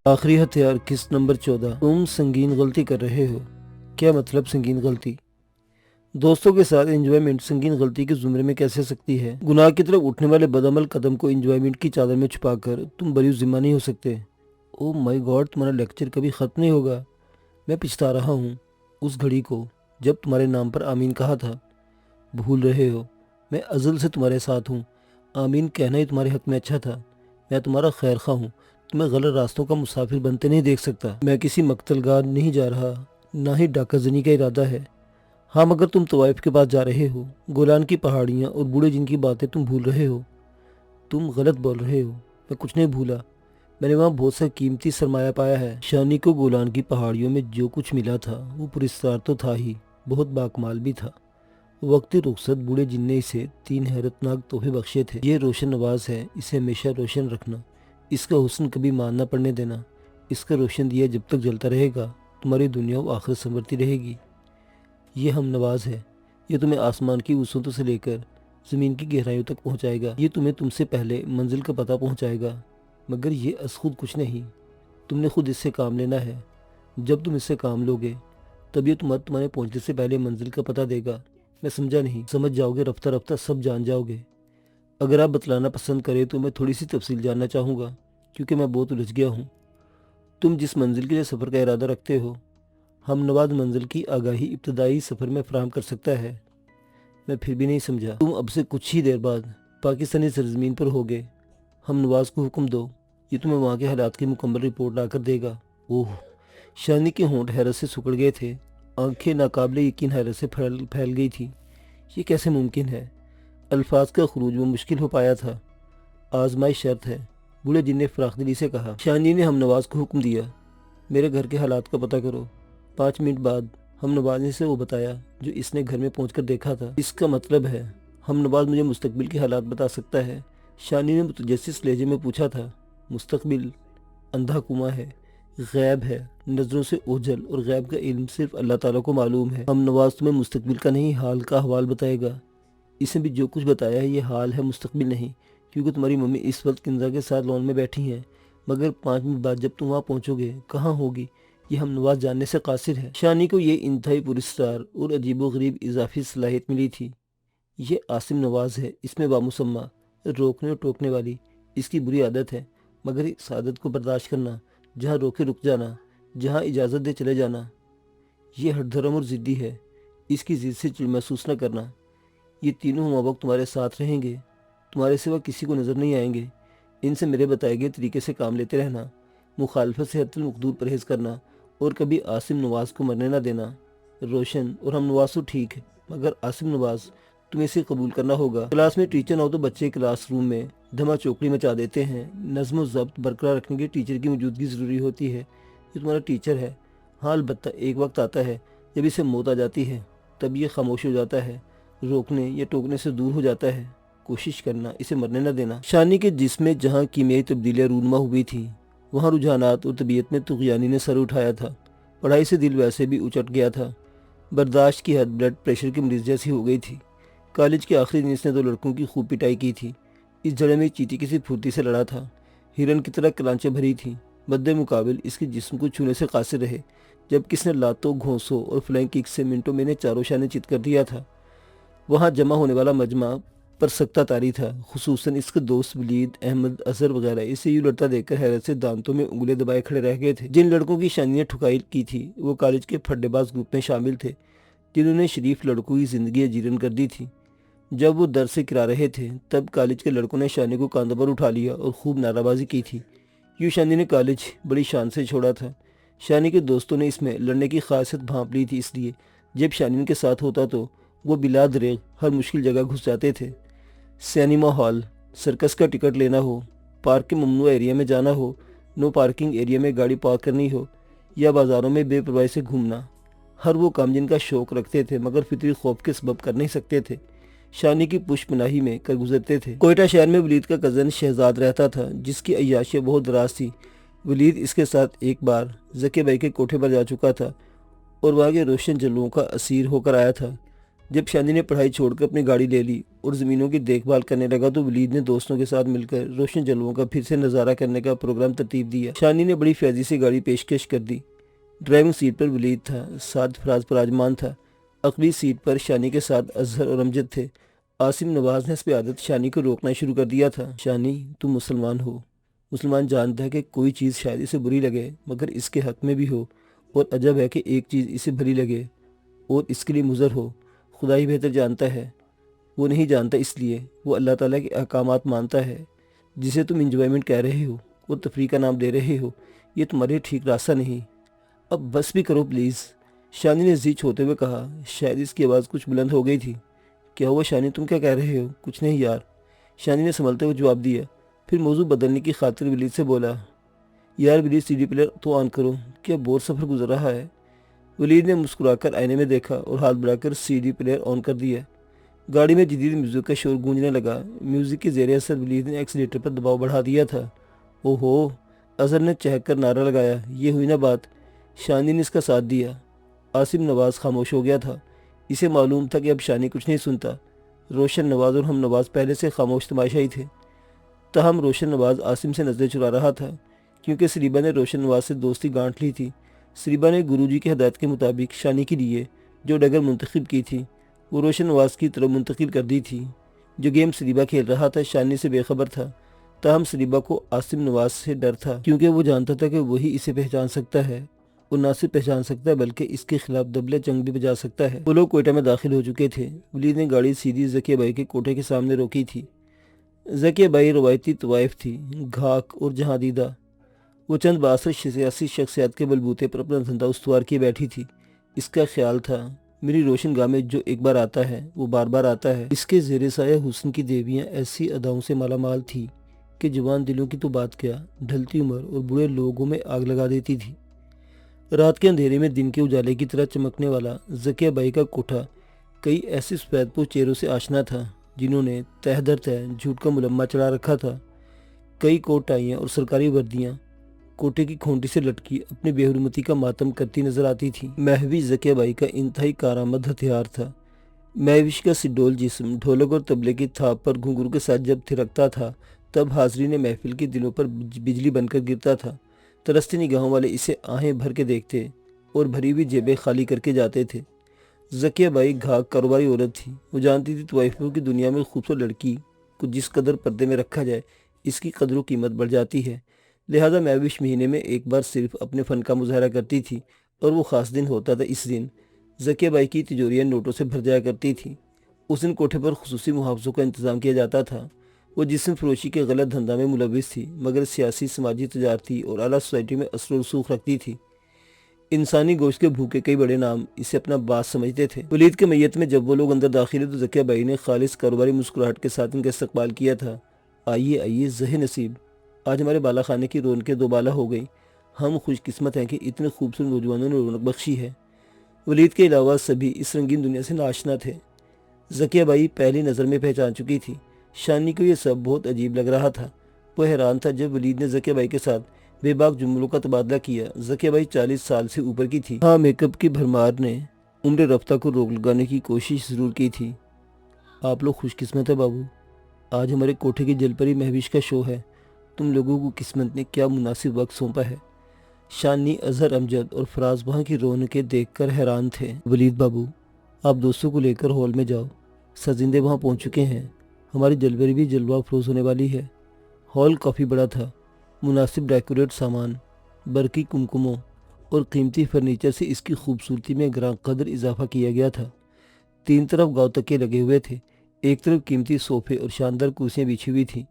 آخری ہتھیار قسط نمبر 14۔ تم سنگین غلطی کر رہے ہو۔ کیا مطلب سنگین غلطی؟ دوستوں کے ساتھ انجوائمنٹ سنگین غلطی کے زمرے میں کیسے سکتی ہے؟ گناہ کی طرف اٹھنے والے بدعمل قدم کو انجوائمنٹ کی چادر میں چھپا کر تم بری ذمہ نہیں ہو سکتے۔ او مائی گاڈ، تمہارا لیکچر کبھی ختم نہیں ہوگا۔ میں پچھتا رہا ہوں اس گھڑی کو جب تمہارے نام پر آمین کہا تھا۔ بھول رہے ہو، میں ازل سے تمہارے ساتھ ہوں۔ آمین کہنا ہی تمہارے حق میں اچھا تھا۔ میں تمہارا خیر خواہ ہوں، تمہیں غلط راستوں کا مسافر بنتے نہیں دیکھ سکتا۔ میں کسی مقتل گاہ نہیں جا رہا، نہ ہی ڈاکہ زنی کا ارادہ ہے۔ ہاں، مگر تم طوائف کے پاس جا رہے ہو، گولان کی پہاڑیاں اور بوڑھے جن کی باتیں تم بھول رہے ہو۔ تم غلط بول رہے ہو، میں کچھ نہیں بھولا۔ میں نے وہاں بہت سا قیمتی سرمایہ پایا ہے۔ شانی کو گولان کی پہاڑیوں میں جو کچھ ملا تھا وہ پراسرار تو تھا ہی، بہت باکمال بھی تھا۔ وقتی رخصت بوڑھے جن نے اسے 3 حیرت ناک تحفے بخشے تھے۔ یہ روشن نواز ہے، اسے ہمیشہ روشن رکھنا، اس کا حسن کبھی مان نہ پڑنے دینا۔ اس کا روشن دیا جب تک جلتا رہے گا تمہاری دنیا و آخرت سنورتی رہے گی۔ یہ ہم نواز ہے، یہ تمہیں آسمان کی وسعتوں سے لے کر زمین کی گہرائیوں تک پہنچائے گا۔ یہ تمہیں تم سے پہلے منزل کا پتہ پہنچائے گا، مگر یہ از خود کچھ نہیں، تم نے خود اس سے کام لینا ہے۔ جب تم اس سے کام لوگے تب یہ تمہارے پہنچنے سے پہلے منزل کا پتہ دے گا۔ میں سمجھا نہیں؟ سمجھ جاؤ گے، رفتہ رفتہ سب جان جاؤ گے۔ اگر آپ بتلانا پسند کریں تو میں تھوڑی سی تفصیل جاننا چاہوں گا، کیونکہ میں بہت الجھ گیا ہوں۔ تم جس منزل کے لیے سفر کا ارادہ رکھتے ہو، ہم نواز منزل کی آگاہی ابتدائی سفر میں فراہم کر سکتا ہے۔ میں پھر بھی نہیں سمجھا۔ تم اب سے کچھ ہی دیر بعد پاکستانی سرزمین پر ہوگے۔ ہم نواز کو حکم دو، یہ تمہیں وہاں کے حالات کی مکمل رپورٹ لا کر دے گا۔ اوہ، شانی کے ہونٹ حیرت سے سکڑ گئے تھے، آنکھیں ناقابل یقین حیرت سے پھیل گئی تھی۔ یہ کیسے ممکن ہے؟ الفاظ کا خروج وہ مشکل ہو پایا تھا۔ آزمائی شرط ہے، بوڑھے جن نے فراخ دلی سے کہا۔ شانی نے ہم نواز کو حکم دیا، میرے گھر کے حالات کا پتہ کرو۔ 5 منٹ بعد ہم نواز نے اسے وہ بتایا جو اس نے گھر میں پہنچ کر دیکھا تھا۔ اس کا مطلب ہے ہم نواز مجھے مستقبل کے حالات بتا سکتا ہے۔ شانی نے متجسس لہجے میں پوچھا تھا۔ مستقبل اندھا کنواں ہے، غیب ہے، نظروں سے اوجھل، اور غیب کا علم صرف اللہ تعالیٰ کو معلوم ہے۔ ہم نواز تمہیں مستقبل کا نہیں، حال کا احوال بتائے گا۔ اس نے بھی جو کچھ بتایا ہے یہ حال ہے، مستقبل نہیں، کیونکہ تمہاری ممی اس وقت کنزا کے ساتھ لون میں بیٹھی ہیں، مگر 5 منٹ بعد جب تم وہاں پہنچو گے کہاں ہوگی یہ ہم نواز جاننے سے قاصر ہے۔ شانی کو یہ انتہائی پراسرار اور عجیب و غریب اضافی صلاحیت ملی تھی۔ یہ عاصم نواز ہے، اس میں بامسمہ روکنے اور ٹوکنے والی اس کی بری عادت ہے، مگر اس عادت کو برداشت کرنا، جہاں روکے رک جانا، جہاں اجازت دے چلے جانا، یہ ہٹ دھرم اور ضدی ہے۔ اس کی ضد سے چڑ محسوس نہ کرنا۔ یہ تینوں ہم وقت تمہارے ساتھ رہیں گے، تمہارے سوا کسی کو نظر نہیں آئیں گے۔ ان سے میرے بتائے گئے طریقے سے کام لیتے رہنا، مخالفت سے حتی المقدور پرہیز کرنا، اور کبھی عاصم نواز کو مرنے نہ دینا۔ روشن اور ہم نواز تو ٹھیک ہے، مگر عاصم نواز تمہیں اسے قبول کرنا ہوگا۔ کلاس میں ٹیچر نہ ہو تو بچے کلاس روم میں دھما چوکڑی مچا دیتے ہیں۔ نظم و ضبط برقرار رکھنے کے ٹیچر کی موجودگی ضروری ہوتی ہے۔ یہ تمہارا ٹیچر ہے۔ ہاں، البتہ ایک وقت آتا ہے جب اسے موت آ جاتی ہے، تب یہ خاموش ہو جاتا ہے، روکنے یا ٹوکنے سے دور ہو جاتا ہے۔ کوشش کرنا اسے مرنے نہ دینا۔ شانی کے جسم میں جہاں کیمیائی تبدیلیاں رونما ہوئی تھیں، وہاں رجحانات اور طبیعت میں طغیانی نے سر اٹھایا تھا۔ پڑھائی سے دل ویسے بھی اچٹ گیا تھا، برداشت کی حد بلڈ پریشر کے مریض جیسی ہو گئی تھی۔ کالج کے آخری دن اس نے 2 لڑکوں کی خوب پٹائی کی تھی۔ اس جھڑپ میں چیٹی کسی پھرتی سے لڑا تھا، ہرن کی طرح کلانچیں بھری تھیں۔ بدِ مقابل اس کے جسم کو چھونے سے قاصر رہے، جبکہ اس نے لاتوں، گھونسوں اور فلائنگ کک سے منٹوں میں انہیں چاروں شانے چت کر دیا تھا۔ وہاں جمع ہونے والا مجمع پر سکتہ طاری تھا، خصوصاً اس کے دوست ولید، احمد، اظہر وغیرہ اسے یوں لڑتا دیکھ کر حیرت سے دانتوں میں انگلیاں دبائے کھڑے رہ گئے تھے۔ جن لڑکوں کی شانی نے ٹھکائی کی تھی وہ کالج کے پھڈے باز گروپ میں شامل تھے، جنہوں نے شریف لڑکوں کی زندگی اجیرن کر دی تھی۔ جب وہ در سے کرا رہے تھے تب کالج کے لڑکوں نے شانی کو کاندھوں پر اٹھا لیا اور خوب نعرہ بازی کی تھی۔ یوں شانی نے کالج بڑی شان سے چھوڑا تھا۔ شانی کے دوستوں نے اس میں لڑنے کی خاصیت بھانپ لی تھی، اس لیے جب شانی ان کے ساتھ ہوتا تو وہ بلا دریغ ہر مشکل جگہ گھس جاتے تھے۔ سینما ہال، سرکس کا ٹکٹ لینا ہو، پارک کے ممنوع ایریا میں جانا ہو، نو پارکنگ ایریا میں گاڑی پارک کرنی ہو، یا بازاروں میں بے پرواہی سے گھومنا، ہر وہ کام جن کا شوق رکھتے تھے مگر فطری خوف کے سبب کر نہیں سکتے تھے، شانی کی پشت پناہی میں کر گزرتے تھے۔ کوئٹہ شہر میں ولید کا کزن شہزاد رہتا تھا، جس کی عیاشیاں بہت دراز تھی۔ ولید اس کے ساتھ ایک بار زکی بھائی کے کوٹھے پر جا چکا تھا اور وہاں کے روشن جلووں کا اسیر ہو کر آیا تھا۔ جب شانی نے پڑھائی چھوڑ کر اپنی گاڑی لے لی اور زمینوں کی دیکھ بھال کرنے لگا تو ولید نے دوستوں کے ساتھ مل کر روشن جلووں کا پھر سے نظارہ کرنے کا پروگرام ترتیب دیا۔ شانی نے بڑی فیضی سے گاڑی پیشکش کر دی۔ ڈرائیونگ سیٹ پر ولید تھا، 7 افراد براجمان تھا۔ عقبی سیٹ پر شانی کے ساتھ اظہر اور امجد تھے۔ عاصم نواز نے حسب عادت شانی کو روکنا شروع کر دیا تھا۔ شانی، تم مسلمان ہو، مسلمان جانتا ہے کہ کوئی چیز شاید اسے بری لگے مگر اس کے حق میں بھی ہو، اور عجب ہے کہ ایک چیز اسے بری لگے اور اس کے لیے مضر ہو۔ خدا ہی بہتر جانتا ہے، وہ نہیں جانتا اس لیے وہ اللہ تعالیٰ کے احکامات مانتا ہے۔ جسے تم انجوائمنٹ کہہ رہے ہو اور تفریح کا نام دے رہے ہو، یہ تمہارے ٹھیک راستہ نہیں۔ اب بس بھی کرو پلیز، شانی نے زی ہوتے ہوئے کہا۔ شاید اس کی آواز کچھ بلند ہو گئی تھی۔ کیا ہوا شانی، تم کیا کہہ رہے ہو؟ کچھ نہیں یار، شانی نے سنبھلتے ہوئے جواب دیا۔ پھر موضوع بدلنے کی خاطر ولید سے بولا، یار ولید CD پلیئر تو آن کرو، کیا بور سفر گزر رہا ہے؟ ولید نے مسکرا کر آئینے میں دیکھا اور ہاتھ بڑھا کر CD پلیئر آن کر دیا۔ گاڑی میں جدید میوزک کا شور گونجنے لگا۔ میوزک کے زیر اثر ولید نے ایکسیلیٹر پر دباؤ بڑھا دیا تھا۔ اوہو، اظہر نے چہک کر نعرہ لگایا، یہ ہوئی نا بات۔ شانی نے اس کا ساتھ دیا۔ عاصم نواز خاموش ہو گیا تھا۔ اسے معلوم تھا کہ اب شانی کچھ نہیں سنتا۔ روشن نواز اور ہم نواز پہلے سے خاموش تماشائی تھے، تاہم روشن نواز عاصم سے نظریں چرا رہا تھا کیونکہ سریبا نے روشن نواز سے دوستی گانٹھ لی تھی۔ سریبا نے گروجی کی ہدایت کے مطابق شانی کے لیے جو ڈگر منتخب کی تھی وہ روشن نواز کی طرف منتقل کر دی تھی۔ جو گیم سریبا کھیل رہا تھا شانی سے بے خبر تھا، تاہم سریبا کو عاصم نواز سے ڈر تھا کیونکہ وہ جانتا تھا کہ وہی اسے پہچان سکتا ہے، اور نہ صرف پہچان سکتا ہے بلکہ اس کے خلاف دبلے جنگ بھی بجا سکتا ہے۔ وہ لوگ کوئٹہ میں داخل ہو چکے تھے۔ ولید نے گاڑی سیدھی ذکیہ بھائی کے کوٹھے کے سامنے روکی تھی۔ ذکیہ بھائی روایتی طوائف تھی، گھاک اور جہاں دیدہ۔ وہ چند بااثر سیاسی شخصیات کے بلبوتے پر اپنا دھندا استوار کیے بیٹھی تھی۔ اس کا خیال تھا، میری روشن گاہ میں جو ایک بار آتا ہے وہ بار بار آتا ہے۔ اس کے زیر سایہ حسن کی دیویاں ایسی اداؤں سے مالا مال تھی کہ جوان دلوں کی تو بات کیا، ڈھلتی عمر اور بوڑھے لوگوں میں آگ لگا دیتی تھی۔ رات کے اندھیرے میں دن کے اجالے کی طرح چمکنے والا ذکیہ بائی کا کوٹھا کئی ایسے سفید پوش چہروں سے آشنا تھا جنہوں نے تہ در تہ جھوٹ کا ملمہ چڑھا رکھا تھا۔ کئی کوٹ ٹائیاں اور سرکاری وردیاں کوٹے کی کھونٹی سے لٹکی اپنی بے حرمتی کا ماتم کرتی نظر آتی تھی۔ مہوش ذکیہ بائی کا انتہائی کارآمد ہتھیار تھا۔ مہوش کا سڈول جسم ڈھولک اور طبلے کی تھاپ پر گھنگرو کے ساتھ جب تھرکتا تھا تب حاضرین محفل کے دلوں پر بجلی بن کر گرتا تھا۔ ترستی نگاہوں والے اسے آہیں بھر کے دیکھتے اور بھری ہوئی جیبیں خالی کر کے جاتے تھے۔ ذکیہ بائی گھاک کاروباری عورت تھی۔ وہ جانتی تھی طوائفوں کی دنیا میں خوبصورت لڑکی کو جس قدر پردے میں رکھا جائے اس کی قدر و قیمت بڑھ جاتی ہے، لہذا مہوش مہینے میں ایک بار صرف اپنے فن کا مظاہرہ کرتی تھی اور وہ خاص دن ہوتا تھا۔ اس دن ذکیہ بائی کی تجوریاں نوٹوں سے بھر جایا کرتی تھی۔ اس دن کوٹھے پر خصوصی محافظوں کا انتظام کیا جاتا تھا۔ وہ جسم فروشی کے غلط دھندا میں ملوث تھی مگر سیاسی، سماجی، تجارتی اور اعلیٰ سوسائٹی میں اثر و رسوخ رکھتی تھی۔ انسانی گوشت کے بھوکے کئی بڑے نام اسے اپنا باس سمجھتے تھے۔ ولید کے میت میں جب وہ لوگ اندر داخل ہوئے تو ذکیہ بائی نے خالص کاروباری مسکراہٹ کے ساتھ ان کا استقبال کیا تھا۔ آئیے آئیے زہ نصیب، آج ہمارے بالا خانے کی رونقیں دوبالا ہو گئی۔ ہم خوش قسمت ہیں کہ اتنے خوبصورت نوجوانوں نے رونق بخشی ہے۔ ولید کے علاوہ سبھی اس رنگین دنیا سے ناآشنا تھے۔ ذکیہ بائی پہلی نظر میں پہچان چکی تھی۔ شانی کو یہ سب بہت عجیب لگ رہا تھا۔ وہ حیران تھا جب ولید نے ذکیہ بائی کے ساتھ بے باک جملوں کا تبادلہ کیا۔ ذکیہ بائی 40 سال سے اوپر کی تھی۔ ہاں، میک اپ کی بھرمار نے عمر رفتہ کو روک لگانے کی کوشش ضرور کی تھی۔ آپ لوگ خوش قسمت ہیں بابو، آج ہمارے کوٹھے کی جل پری مہوش کا شو ہے۔ تم لوگوں کو قسمت نے کیا مناسب وقت سونپا ہے۔ شانی، اظہر، امجد اور فراز وہاں کی رونقیں دیکھ کر حیران تھے۔ ولید بابو، آپ دوستوں کو لے کر ہال میں جاؤ، سرزندے وہاں پہنچ چکے ہیں، ہماری جلوری بھی جلوہ افروز ہونے والی ہے۔ ہال کافی بڑا تھا۔ مناسب ڈیکوریٹ سامان، برقی کمکموں اور قیمتی فرنیچر سے اس کی خوبصورتی میں گراں قدر اضافہ کیا گیا تھا۔ 3 طرف گاؤ تکے لگے ہوئے تھے، ایک طرف قیمتی صوفے اور شاندار کرسیاں بچھی ہوئی تھیں،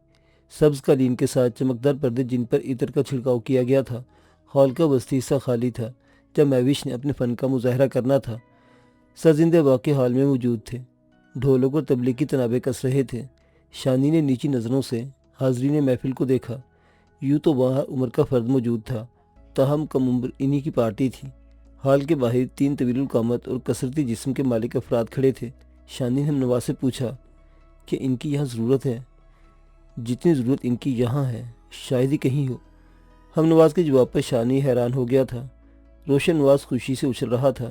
سبز قالین کے ساتھ چمکدار پردے جن پر عطر کا چھڑکاؤ کیا گیا تھا۔ ہال کا وسطی حصہ خالی تھا جب مہوش نے اپنے فن کا مظاہرہ کرنا تھا۔ سرزندے واقع ہال میں موجود تھے، ڈھولک اور طبلے کی تنابیں کس رہے تھے۔ شانی نے نیچی نظروں سے حاضرین محفل کو دیکھا۔ یوں تو وہاں عمر کا فرد موجود تھا، تاہم کم عمر انہی کی پارٹی تھی۔ ہال کے باہر 3 طویل القامت اور کثرتی جسم کے مالک افراد کھڑے تھے۔ شانی نے ہم نواز سے پوچھا کہ ان کی یہاں ضرورت ہے؟ جتنی ضرورت ان کی یہاں ہے شاید ہی کہیں ہو۔ ہم نواز کے جواب پر شانی حیران ہو گیا تھا۔ روشن نواز خوشی سے اچھل رہا تھا۔